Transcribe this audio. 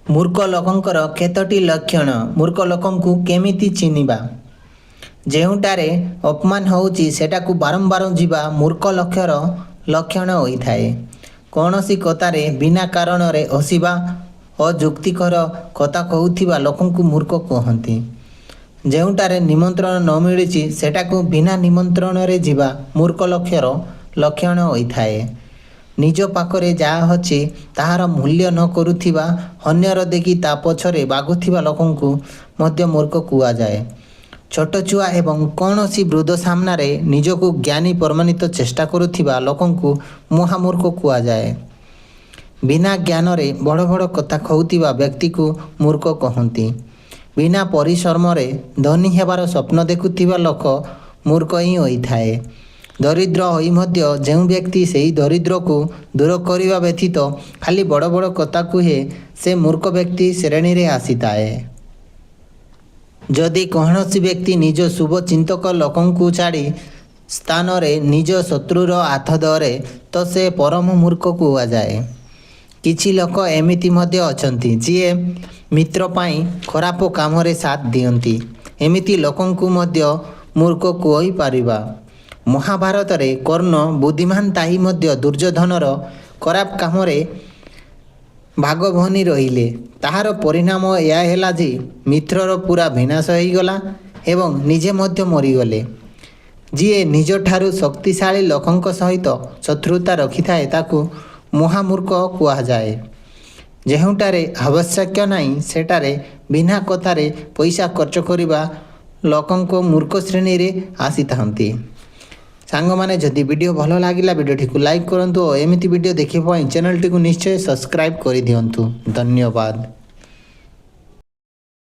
मूर्ख लोकंकर केतोटी लक्षण मूर्ख लोकंकु केमिति चिन्हिबा ଯେଉଁଟାରେ ଅପମାନ ହେଉଛି ସେଟାକୁ ବାରମ୍ବାର ଯିବା ମୂର୍ଖ ଲକ୍ଷ୍ୟର ଲକ୍ଷଣ ହୋଇଥାଏ। କୌଣସି କଥାରେ ବିନା କାରଣରେ ହସିବା ଅଯୁକ୍ତିକର କଥା କହୁଥିବା ଲୋକଙ୍କୁ ମୂର୍ଖ କୁହନ୍ତି। ଯେଉଁଟାରେ ନିମନ୍ତ୍ରଣ ନ ମିଳିଛି ସେଟାକୁ ବିନା ନିମନ୍ତ୍ରଣରେ ଯିବା ମୂର୍ଖ ଲକ୍ଷ୍ୟର ଲକ୍ଷଣ ହୋଇଥାଏ। ନିଜ ପାଖରେ ଯାହା ଅଛି ତାହାର ମୂଲ୍ୟ ନ କରୁଥିବା ଅନ୍ୟର ଦେଖି ତା ପଛରେ ବାଗୁଥିବା ଲୋକଙ୍କୁ ମଧ୍ୟ ମୂର୍ଖ କୁହାଯାଏ। ଛୋଟ ଛୁଆ ଏବଂ କୌଣସି ବୃଦ୍ଧ ସାମ୍ନାରେ ନିଜକୁ ଜ୍ଞାନୀ ପ୍ରମାଣିତ ଚେଷ୍ଟା କରୁଥିବା ଲୋକଙ୍କୁ ମହାମୂର୍ଖ କୁହାଯାଏ। ବିନା ଜ୍ଞାନରେ ବଡ଼ ବଡ଼ କଥା କହୁଥିବା ବ୍ୟକ୍ତିକୁ ମୂର୍ଖ କହନ୍ତି। ବିନା ପରିଶ୍ରମରେ ଧନୀ ହେବାର ସ୍ୱପ୍ନ ଦେଖୁଥିବା ଲୋକ ମୂର୍ଖ ହିଁ ହୋଇଥାଏ। ଦରିଦ୍ର ହୋଇ ମଧ୍ୟ ଯେଉଁ ବ୍ୟକ୍ତି ସେହି ଦରିଦ୍ରକୁ ଦୂର କରିବା ବ୍ୟତୀତ ଖାଲି ବଡ଼ ବଡ଼ କଥା କୁହେ ସେ ମୂର୍ଖ ବ୍ୟକ୍ତି ଶ୍ରେଣୀରେ ଆସିଥାଏ। ଯଦି କୌଣସି ବ୍ୟକ୍ତି ନିଜ ଶୁଭ ଚିନ୍ତକ ଲୋକଙ୍କୁ ଛାଡ଼ି ସ୍ଥାନରେ ନିଜ ଶତ୍ରୁର ହାତ ଧରେ ତ ସେ ପରମ ମୂର୍ଖ କୁହାଯାଏ। କିଛି ଲୋକ ଏମିତି ମଧ୍ୟ ଅଛନ୍ତି ଯିଏ ମିତ୍ର ପାଇଁ ଖରାପ କାମରେ ସାଥ ଦିଅନ୍ତି। ଏମିତି ଲୋକଙ୍କୁ ମଧ୍ୟ ମୂର୍ଖ କହିପାରିବା। ମହାଭାରତରେ କର୍ଣ୍ଣ ବୁଦ୍ଧିମାନ ତାହି ମଧ୍ୟ ଦୁର୍ଯ୍ୟୋଧନର ଖରାପ କାମରେ ଭାଗ ଭନି ରହିଲେ। ତାହାର ପରିଣାମ ଏହା ହେଲା ଯେ ମିତ୍ରର ପୁରା ବିନାଶ ହୋଇଗଲା ଏବଂ ନିଜେ ମଧ୍ୟ ମରିଗଲେ। ଯିଏ ନିଜଠାରୁ ଶକ୍ତିଶାଳୀ ଲୋକଙ୍କ ସହିତ ଶତ୍ରୁତା ରଖିଥାଏ ତାକୁ ମହାମୂର୍ଖ କୁହାଯାଏ। ଯେଉଁଟାରେ ଆବଶ୍ୟକ ନାହିଁ ସେଠାରେ ବିନା କଥାରେ ପଇସା ଖର୍ଚ୍ଚ କରିବା ଲୋକଙ୍କ ମୂର୍ଖ ଶ୍ରେଣୀରେ ଆସିଥାନ୍ତି। ସାଙ୍ଗମାନେ ଯଦି ଭିଡ଼ିଓ ଭଲ ଲାଗିଲା ଭିଡ଼ିଓଟିକୁ ଲାଇକ୍ କରନ୍ତୁ ଓ ଏମିତି ଭିଡ଼ିଓ ଦେଖିବା ପାଇଁ ଚ୍ୟାନେଲଟିକୁ ନିଶ୍ଚୟ ସବସ୍କ୍ରାଇବ୍ କରିଦିଅନ୍ତୁ। ଧନ୍ୟବାଦ।